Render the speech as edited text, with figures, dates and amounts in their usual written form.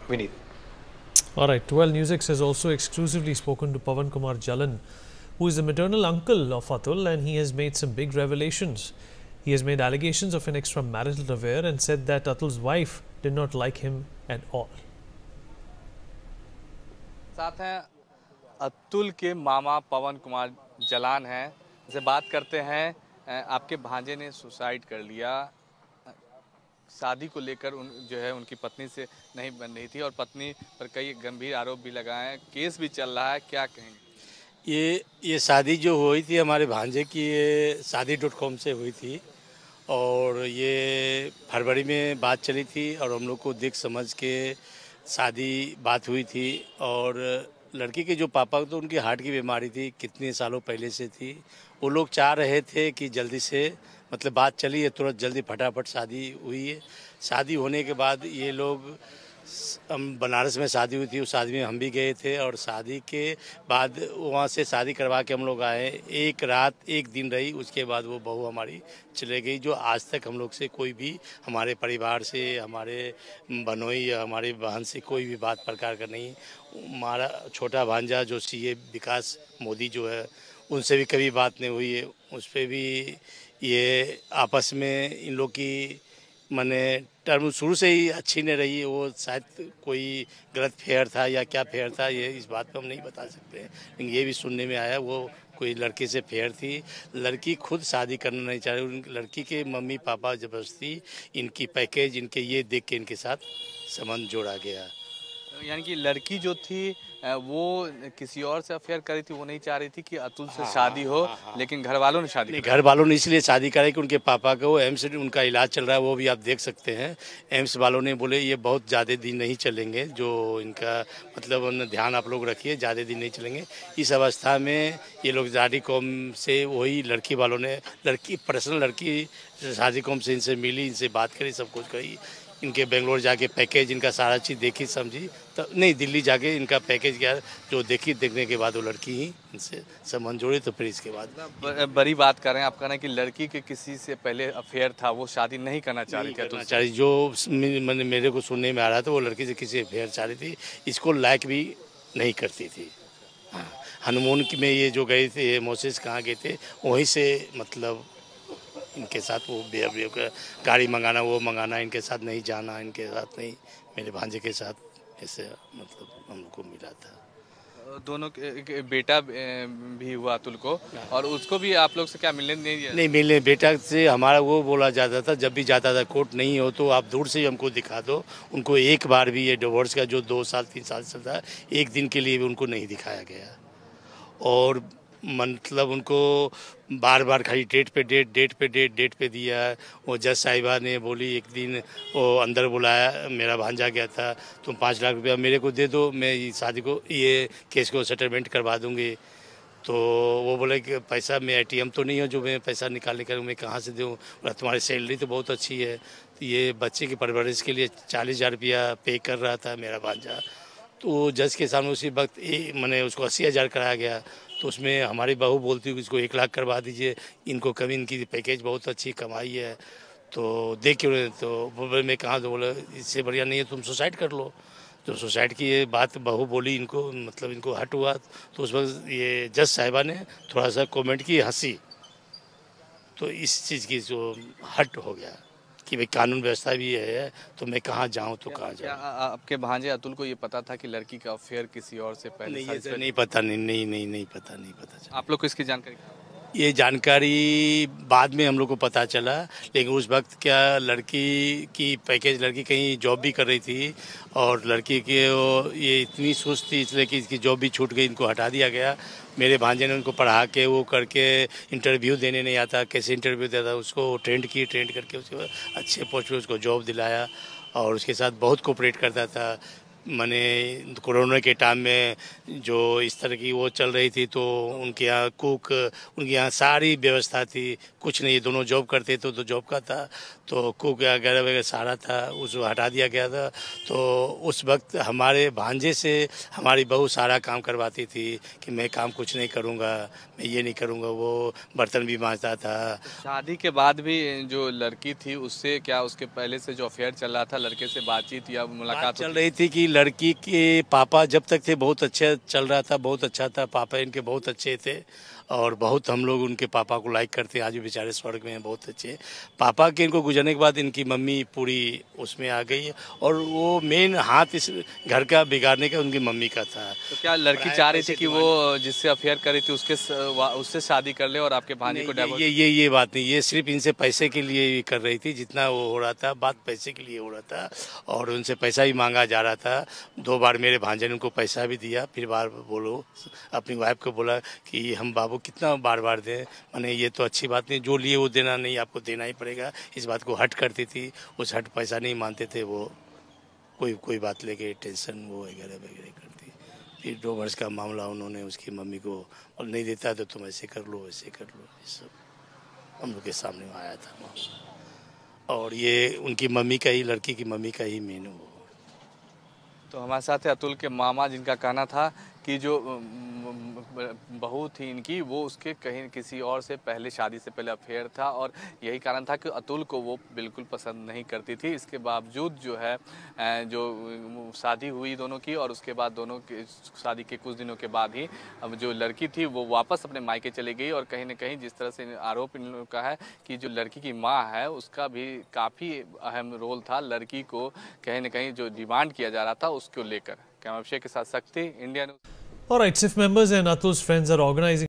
Vineet. All right, 12 Newsix has also exclusively spoken to Pawan Kumar Jalan, who is the maternal uncle of Atul, and he has made some big revelations. He has made allegations of an extramarital affair and said that Atul's wife did not like him at all. साथ हैं अतुल के मामा पवन कुमार जलान हैं, से बात करते हैं। आपके भांजे ने सुसाइड कर लिया, शादी को लेकर जो है उनकी पत्नी से नहीं बन रही थी और पत्नी पर कई गंभीर आरोप भी लगाए हैं, केस भी चल रहा है, क्या कहेंगे? ये शादी जो हुई थी हमारे भांजे की, ये शादी.com से हुई थी और ये फरवरी में बात चली थी और हम लोग को देख समझ के शादी बात हुई थी। और लड़की के जो पापा तो उनकी हार्ट की बीमारी थी, कितने सालों पहले से थी। वो लोग चाह रहे थे कि जल्दी से मतलब बात चली है, तुरंत जल्दी फटाफट शादी हुई है। शादी होने के बाद ये लोग हम बनारस में शादी हुई थी, उस शादी में हम भी गए थे और शादी के बाद वहाँ से शादी करवा के हम लोग आए। एक रात एक दिन रही, उसके बाद वो बहू हमारी चले गई। जो आज तक हम लोग से कोई भी, हमारे परिवार से, हमारे बनोई या हमारी बहन से कोई भी बात प्रकार का नहीं। हमारा छोटा भांजा जो सीए विकास मोदी जो है, उनसे भी कभी बात नहीं हुई है। उस पर भी ये आपस में इन लोग की माने टर्म शुरू से ही अच्छी नहीं रही है। वो शायद कोई गलत फेयर था या क्या फेयर था, ये इस बात पे हम नहीं बता सकते, लेकिन ये भी सुनने में आया वो कोई लड़के से फेयर थी। लड़की खुद शादी करना नहीं चाह रही, लड़की के मम्मी पापा ज़बरदस्ती इनकी पैकेज इनके ये देख के इनके साथ संबंध जोड़ा गया। यानी कि लड़की जो थी वो किसी और से अफेयर करी थी, वो नहीं चाह रही थी कि अतुल से शादी हो, लेकिन घर वालों ने शादी घर वालों ने इसलिए शादी कराई कि उनके पापा का वो एम्स उनका इलाज चल रहा है, वो भी आप देख सकते हैं। एम्स वालों ने बोले ये बहुत ज़्यादा दिन नहीं चलेंगे, जो इनका मतलब ध्यान आप लोग रखिए, ज़्यादा दिन नहीं चलेंगे। इस अवस्था में ये लोग शादी कौम से, वही लड़की वालों ने, लड़की पर्सनल लड़की शादी कौम से इनसे मिली, इनसे बात करी, सब कुछ करी। इनके बेंगलोर जाके पैकेज इनका सारा चीज़ देखी समझी, तो नहीं दिल्ली जाके इनका पैकेज गया, जो देखने के बाद वो लड़की ही इनसे संबंध जोड़ी, तो फिर इसके बाद बड़ी बात कर रहे हैं आप, कह रहे हैं कि लड़की के किसी से पहले अफेयर था, वो शादी नहीं करना चाह रही थी। जो मेरे को सुनने में आ रहा था, वो लड़की से किसी अफेयर चाह रही थी, इसको लाइक भी नहीं करती थी। हाँ, हनुमान में ये जो गए थे, मोसेस कहाँ गए थे, वहीं से मतलब इनके साथ वो बेहद गाड़ी मंगाना, वो मंगाना, इनके साथ नहीं जाना, इनके साथ नहीं, मेरे भांजे के साथ ऐसे मतलब हमको मिला था। दोनों के बेटा भी हुआ अतुल को, और उसको भी आप लोग से क्या मिलने नहीं दिया? नहीं मिलने, बेटा से हमारा वो बोला जाता था, जब भी जाता था कोर्ट नहीं हो तो आप दूर से ही हमको दिखा दो। उनको एक बार भी ये डिवोर्स का जो 2 साल 3 साल चलता है, एक दिन के लिए भी उनको नहीं दिखाया गया। और मतलब उनको बार बार खाली डेट पे दिया। वो जज साहिबा ने बोली, एक दिन वो अंदर बुलाया, मेरा भांजा गया था, तुम 5 लाख रुपया मेरे को दे दो, मैं ये शादी को, ये केस को सेटलमेंट करवा दूंगी। तो वो बोले कि पैसा, मैं एटीएम तो नहीं हो जो मैं पैसा निकालने का, मैं कहाँ से दूँ? बोला तुम्हारी सैलरी तो बहुत अच्छी है। तो ये बच्चे की परवरिश के लिए 40,000 रुपया पे कर रहा था मेरा भांजा। तो जज के सामने उसी वक्त मैंने उसको 80,000 कराया गया। तो उसमें हमारी बहू बोलती है कि इसको 1 लाख करवा दीजिए, इनको कभी, इनकी पैकेज बहुत अच्छी कमाई है, तो देख के, तो बोले मैं कहाँ दूँ? बोला इससे बढ़िया नहीं है तुम सुसाइड कर लो। तो सुसाइड की ये बात बहू बोली, इनको मतलब इनको हट हुआ। तो उस वक्त ये जज साहिबा ने थोड़ा सा कमेंट की, हंसी, तो इस चीज़ की जो हट हो गया कि भाई कानून व्यवस्था भी है, तो मैं कहाँ जाऊँ तो कहाँ जाऊँ। आपके भांजे अतुल को ये पता था कि लड़की का अफेयर किसी और से पहले? नहीं, ये नहीं पता, नहीं पता। आप लोग को इसकी जानकारी? ये जानकारी बाद में हम लोग को पता चला, लेकिन उस वक्त क्या लड़की की पैकेज, लड़की कहीं जॉब भी कर रही थी और लड़की के ये इतनी सुस्त थी इसलिए कि इसकी जॉब भी छूट गई, इनको हटा दिया गया। मेरे भांजे ने उनको पढ़ा के वो करके, इंटरव्यू देने नहीं आता, कैसे इंटरव्यू देता, उसको ट्रेंड करके उसके बाद अच्छे पोस्ट पे उसको जॉब दिलाया और उसके साथ बहुत कोऑपरेट करता था। माने कोरोना के टाइम में जो इस तरह की वो चल रही थी, तो उनके यहाँ कुक, उनके यहाँ सारी व्यवस्था थी, कुछ नहीं, दोनों जॉब करते तो जॉब का था, तो कुक वगैरह वगैरह सारा था, उसको हटा दिया गया था। तो उस वक्त हमारे भांजे से हमारी बहू सारा काम करवाती थी कि मैं काम कुछ नहीं करूँगा, मैं ये नहीं करूँगा, वो बर्तन भी मांजता था। शादी के बाद भी जो लड़की थी उससे क्या, उसके पहले से जो अफेयर चल रहा था, लड़के से बातचीत या मुलाकात चल रही थी कि लड़की के पापा जब तक थे बहुत अच्छा चल रहा था, बहुत अच्छा था, पापा इनके बहुत अच्छे थे और बहुत हम लोग उनके पापा को लाइक करते हैं। आज भी बेचारे स्वर्ग में हैं, बहुत अच्छे। पापा के इनको गुजरने के बाद इनकी मम्मी पूरी उसमें आ गई और वो मेन हाथ इस घर का बिगाड़ने का उनकी मम्मी का था। तो क्या लड़की चाह रही थी कि वो जिससे अफेयर कर रही थी उससे शादी कर ले और आपके भांजे को डाइवोर्स? ये बात नहीं, ये सिर्फ इनसे पैसे के लिए ही कर रही थी। जितना वो हो रहा था बात पैसे के लिए हो रहा था और उनसे पैसा भी मांगा जा रहा था। 2 बार मेरे भांजे ने उनको पैसा भी दिया, फिर बार बोलो अपनी वाइफ को बोला कि हम बाबू कितना बार बार दें, माने ये तो अच्छी बात नहीं, जो लिए वो देना नहीं, आपको देना ही पड़ेगा। इस बात को हट करती थी, उस हट पैसा नहीं मानते थे वो, कोई बात लेके टेंशन वो वगैरह वगैरह करती। फिर डिवोर्स का मामला उन्होंने उसकी मम्मी को और नहीं देता तो तुम ऐसे कर लो वैसे कर लो, ये सब हम लोग के सामने आया था मामला। और ये उनकी मम्मी का ही, लड़की की मम्मी का ही मेन वो। तो हमारे साथ है अतुल के मामा, जिनका कहना था कि जो बहू थी इनकी वो उसके कहीं किसी और से पहले, शादी से पहले अफेयर था और यही कारण था कि अतुल को वो बिल्कुल पसंद नहीं करती थी। इसके बावजूद जो है जो शादी हुई दोनों की और उसके बाद दोनों की शादी के कुछ दिनों के बाद ही अब जो लड़की थी वो वापस अपने मायके चली गई। और कहीं ना कहीं जिस तरह से आरोप इन लोगों का है कि जो लड़की की माँ है उसका भी काफ़ी अहम रोल था लड़की को कहीं ना कहीं जो डिमांड किया जा रहा था उसको लेकर। कैमरा के साथ शक्ति, India news. All right, SIF members and Atul's friends are organizing